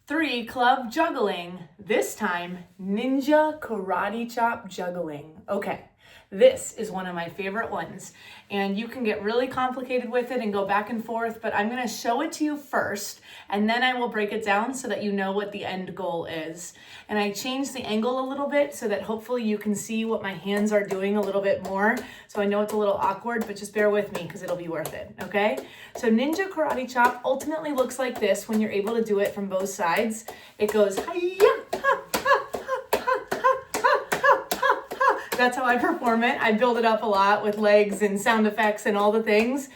3 club juggling, this time ninja karate chop juggling. Okay, this is one of my favorite ones, and you can get really complicated with it and go back and forth, but I'm gonna show it to you first, and then I will break it down so that you know what the end goal is. And I changed the angle a little bit so that hopefully you can see what my hands are doing a little bit more. So I know it's a little awkward, but just bear with me because it'll be worth it, okay? So ninja karate chop ultimately looks like this when you're able to do it from both sides. It goes hi-ya, ha, ha, ha, ha, ha, ha, ha, ha, ha. That's how I perform it. I build it up a lot with legs and sound effects and all the things.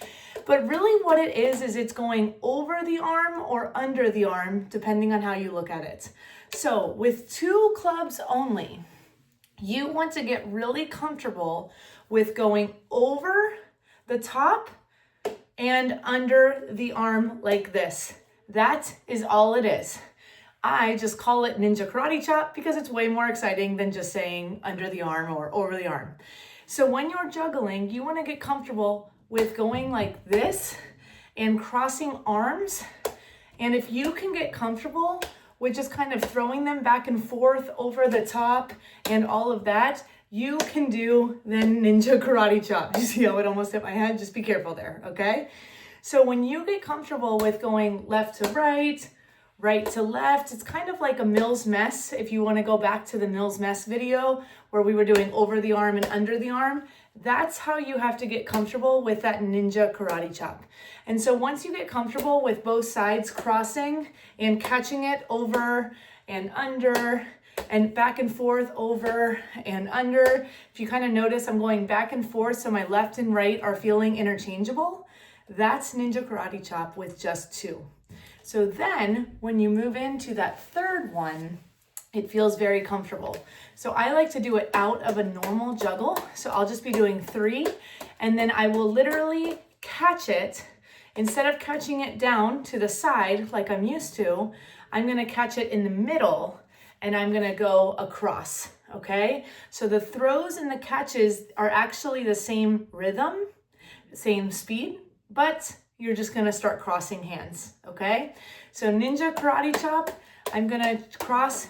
But really what it is it's going over the arm or under the arm, depending on how you look at it. So with 2 clubs only, you want to get really comfortable with going over the top and under the arm like this. That is all it is. I just call it ninja karate chop because it's way more exciting than just saying under the arm or over the arm. So when you're juggling, you want to get comfortable with going like this and crossing arms. And if you can get comfortable with just kind of throwing them back and forth over the top and all of that, you can do the ninja karate chop. You see how it almost hit my head? Just be careful there, okay? So when you get comfortable with going left to right, right to left, it's kind of like a Mills mess. If you want to go back to the Mills mess video where we were doing over the arm and under the arm, that's how you have to get comfortable with that ninja karate chop. And so once you get comfortable with both sides crossing and catching it over and under and back and forth, over and under, if you kind of notice I'm going back and forth so my left and right are feeling interchangeable, that's ninja karate chop with just 2. So then when you move into that third one, it feels very comfortable. So I like to do it out of a normal juggle. So I'll just be doing 3, and then I will literally catch it. Instead of catching it down to the side like I'm used to, I'm gonna catch it in the middle and I'm gonna go across, okay? So the throws and the catches are actually the same rhythm, same speed, but you're just gonna start crossing hands, okay? So ninja karate chop, I'm gonna cross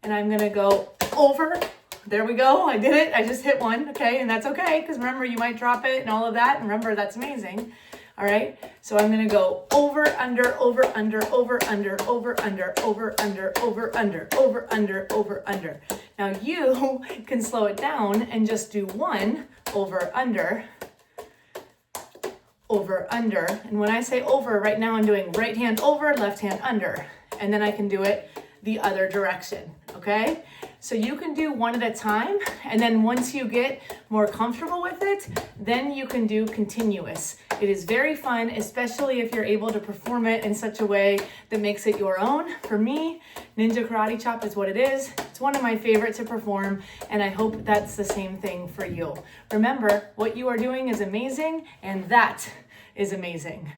and I'm gonna go over. There we go, I did it, I just hit one, okay? And that's okay, because remember, you might drop it and all of that, and remember, that's amazing. All right, so I'm gonna go over, under, over, under, over, under, over, under, over, under, over, under, over, under, over, under. Now you can slow it down and just do 1, over, under, over, under. And when I say over, right now I'm doing right hand over, left hand under. And then I can do it the other direction, okay? So you can do 1 at a time, and then once you get more comfortable with it, then you can do continuous. It is very fun, especially if you're able to perform it in such a way that makes it your own. For me, ninja karate chop is what it is. It's one of my favorite to perform, and I hope that's the same thing for you. Remember, what you are doing is amazing, and that is amazing.